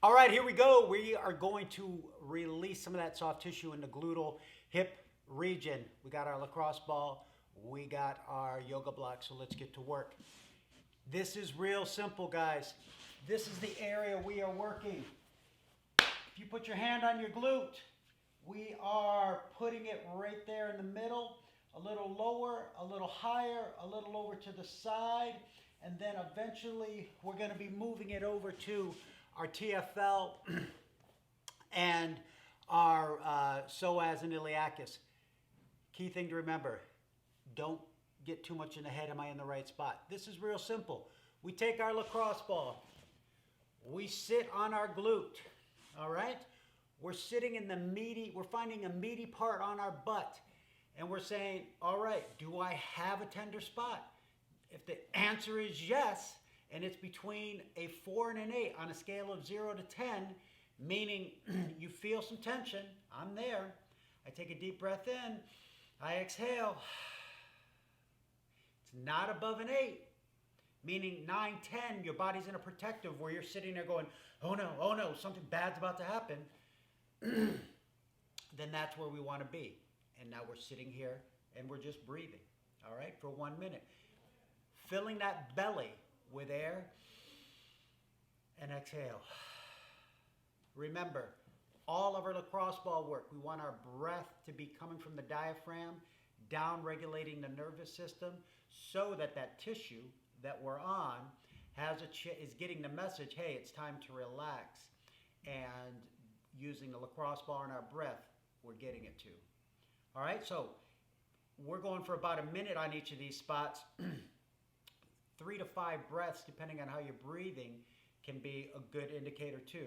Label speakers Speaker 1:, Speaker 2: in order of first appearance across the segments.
Speaker 1: All right, here we go. We are going to release some of that soft tissue in the gluteal hip region. We got our lacrosse ball, we got our yoga block, so let's get to work. This is real simple, guys. This is the area we are working. If you put your hand on your glute, we are putting it right there in the middle, a little lower, a little higher, a little over to the side, and then eventually we're going to be moving it over to our TFL and our psoas and iliacus. Key thing to remember, don't get too much in the head, am I in the right spot? This is real simple. We take our lacrosse ball, we sit on our glute, all right? We're sitting in the meaty, we're finding a meaty part on our butt, and we're saying, all right, do I have a tender spot? If the answer is yes, and it's between a 4 and an 8 on a scale of 0 to 10, meaning you feel some tension, I'm there. I take a deep breath in, I exhale. It's not above an 8, meaning 9, 10, your body's in a protective where you're sitting there going, oh no, something bad's about to happen. Then that's where we want to be. And now we're sitting here and we're just breathing, all right, for 1 minute. Filling that belly with air and exhale. Remember, all of our lacrosse ball work, we want our breath to be coming from the diaphragm, down regulating the nervous system so that that tissue that we're on is getting the message, hey, it's time to relax. And using the lacrosse ball and our breath, we're getting it to. All right, so we're going for about a minute on each of these spots. 3 to 5 breaths, depending on how you're breathing, can be a good indicator too.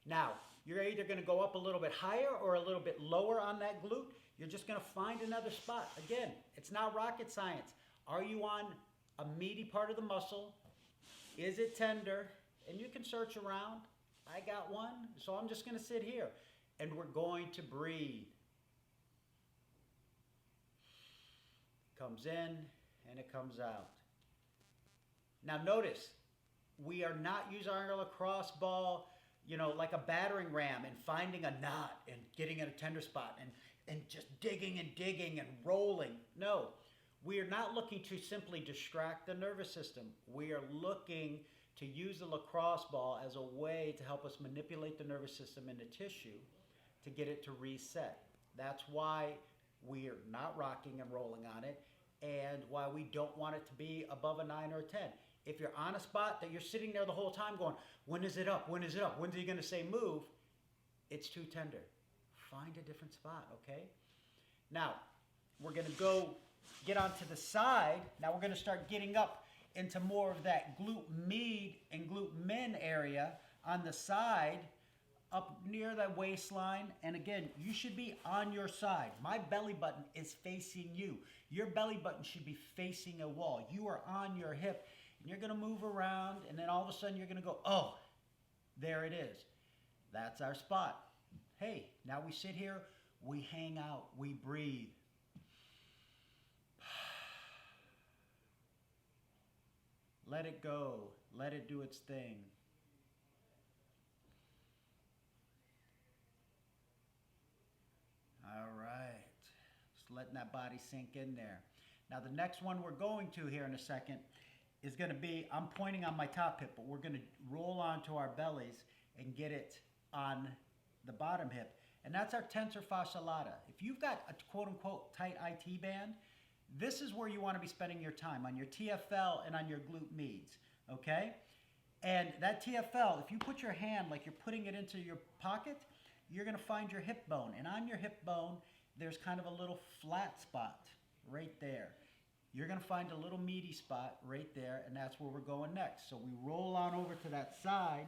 Speaker 1: Now, you're either going to go up a little bit higher or a little bit lower on that glute. You're just going to find another spot. Again, it's not rocket science. Are you on a meaty part of the muscle? Is it tender? And you can search around. I got one, so I'm just going to sit here. And we're going to breathe. It comes in and it comes out. Now notice, we are not using our lacrosse ball, like a battering ram and finding a knot and getting in a tender spot and just digging and rolling. No, we are not looking to simply distract the nervous system. We are looking to use the lacrosse ball as a way to help us manipulate the nervous system and the tissue to get it to reset. That's why we are not rocking and rolling on it and why we don't want it to be above a 9 or a 10. If you're on a spot that you're sitting there the whole time going, when is it up? When is it up? When's he going to say move? It's too tender. Find a different spot, okay? Now, we're going to go get onto the side. Now we're going to start getting up into more of that glute med and glute min area on the side, up near that waistline. And again, you should be on your side. My belly button is facing you. Your belly button should be facing a wall. You are on your hip. And you're going to move around, and then all of a sudden you're going to go, oh, there it is. That's our spot. Hey, now we sit here, we hang out, we breathe. Let it go. Let it do its thing. All right. Just letting that body sink in there. Now the next one we're going to here in a second is going to be, I'm pointing on my top hip, but we're going to roll onto our bellies and get it on the bottom hip. And that's our tensor fascia lata. If you've got a quote-unquote tight IT band, this is where you want to be spending your time, on your TFL and on your glute meds, okay? And that TFL, if you put your hand like you're putting it into your pocket, you're going to find your hip bone. And on your hip bone, there's kind of a little flat spot right there. You're going to find a little meaty spot right there, and that's where we're going next. So we roll on over to that side,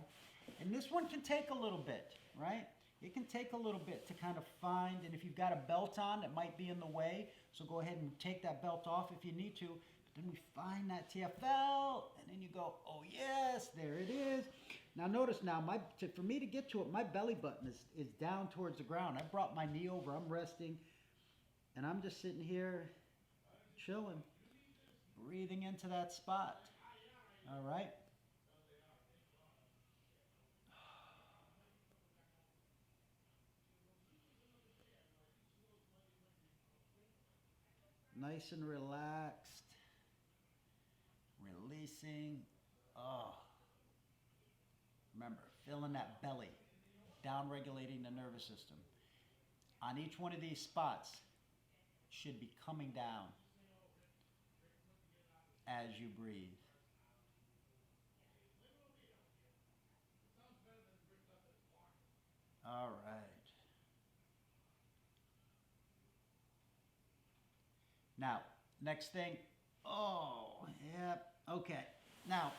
Speaker 1: and this one can take a little bit, right? It can take a little bit to kind of find, and if you've got a belt on, it might be in the way, so go ahead and take that belt off if you need to. But then we find that TFL, and then you go, oh yes, there it is. Now notice now, for me to get to it, my belly button is down towards the ground. I brought my knee over, I'm resting, and I'm just sitting here chilling. Breathing into that spot. All right. Nice and relaxed. Releasing. Oh. Remember, filling that belly. Down regulating the nervous system. On each one of these spots should be coming down as you breathe. All right. Now, next thing. Oh, yep. Okay. Now,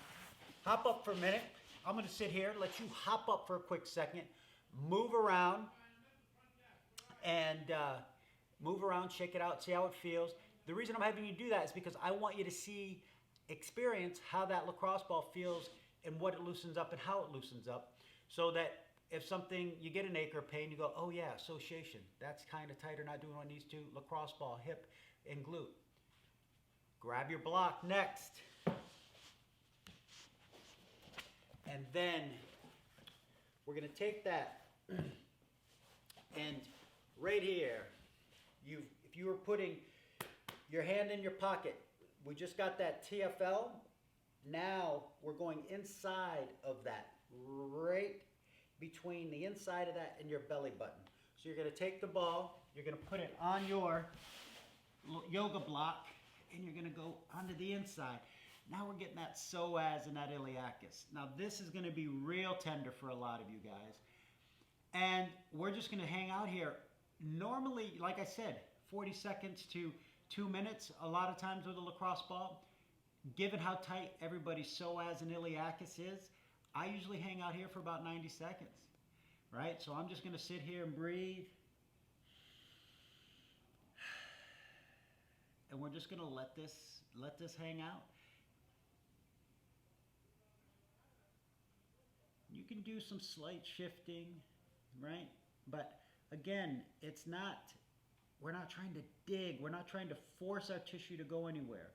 Speaker 1: hop up for a minute. I'm going to sit here, let you hop up for a quick second, move around, and move around, shake it out, see how it feels. The reason I'm having you do that is because I want you to experience how that lacrosse ball feels and what it loosens up and how it loosens up, so that if something, you get an ache or pain, you go, oh yeah, association. That's kind of tighter, not doing what it needs to. Lacrosse ball, hip, and glute. Grab your block next. And then we're going to take that and right here, if you were putting your hand in your pocket, we just got that TFL. Now we're going inside of that, right between the inside of that and your belly button. So you're going to take the ball, you're going to put it on your yoga block, and you're going to go onto the inside. Now we're getting that psoas and that iliacus. Now this is going to be real tender for a lot of you guys. And we're just going to hang out here. Normally, like I said, 40 seconds to 2 minutes a lot of times with a lacrosse ball. Given how tight everybody's psoas and iliacus is, I usually hang out here for about 90 seconds. Right? So I'm just going to sit here and breathe. And we're just going to let this hang out. You can do some slight shifting, right? But again, we're not trying to dig. We're not trying to force our tissue to go anywhere.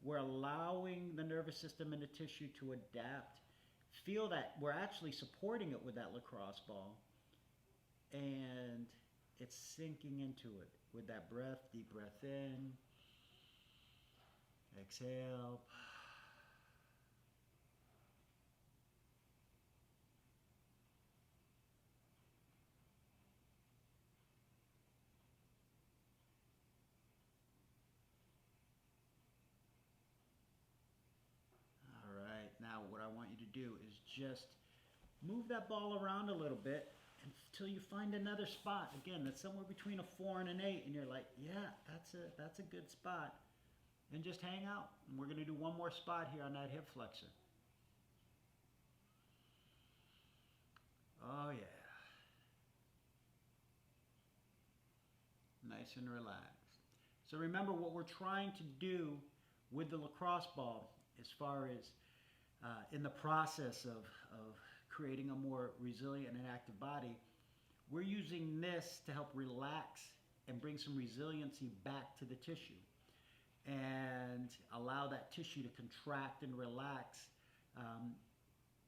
Speaker 1: We're allowing the nervous system and the tissue to adapt. Feel that we're actually supporting it with that lacrosse ball. And it's sinking into it with that breath, deep breath in. Exhale. Now what I want you to do is just move that ball around a little bit until you find another spot. Again, that's somewhere between a 4 and an 8, and you're like, yeah, that's a good spot. And just hang out. And we're going to do one more spot here on that hip flexor. Oh yeah. Nice and relaxed. So remember what we're trying to do with the lacrosse ball as far as in the process of creating a more resilient and active body, we're using this to help relax and bring some resiliency back to the tissue and allow that tissue to contract and relax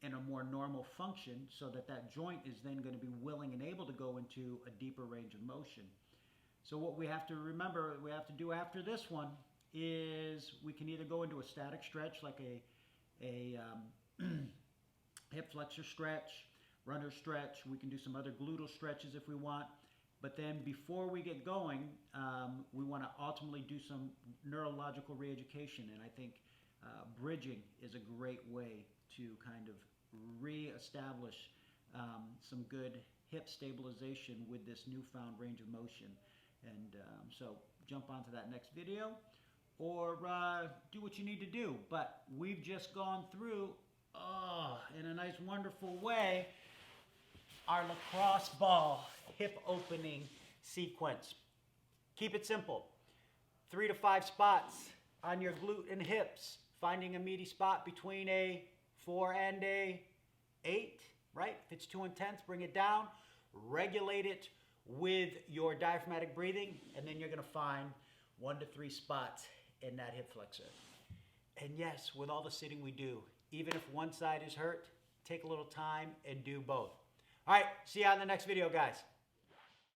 Speaker 1: in a more normal function, so that that joint is then going to be willing and able to go into a deeper range of motion. So what we have to remember, we have to do after this one is we can either go into a static stretch like a hip flexor stretch, runner stretch. We can do some other gluteal stretches if we want. But then before we get going, we want to ultimately do some neurological re-education. And I think bridging is a great way to kind of re-establish some good hip stabilization with this newfound range of motion. And so jump onto that next video or do what you need to do. But we've just gone through, in a nice, wonderful way, our lacrosse ball hip opening sequence. Keep it simple. 3 to 5 spots on your glute and hips, finding a meaty spot between a 4 and a 8, right? If it's too intense, bring it down. Regulate it with your diaphragmatic breathing, and then you're going to find 1 to 3 spots in that hip flexor. And yes, with all the sitting we do, even if one side is hurt, take a little time and do both. All right, see you on the next video, guys.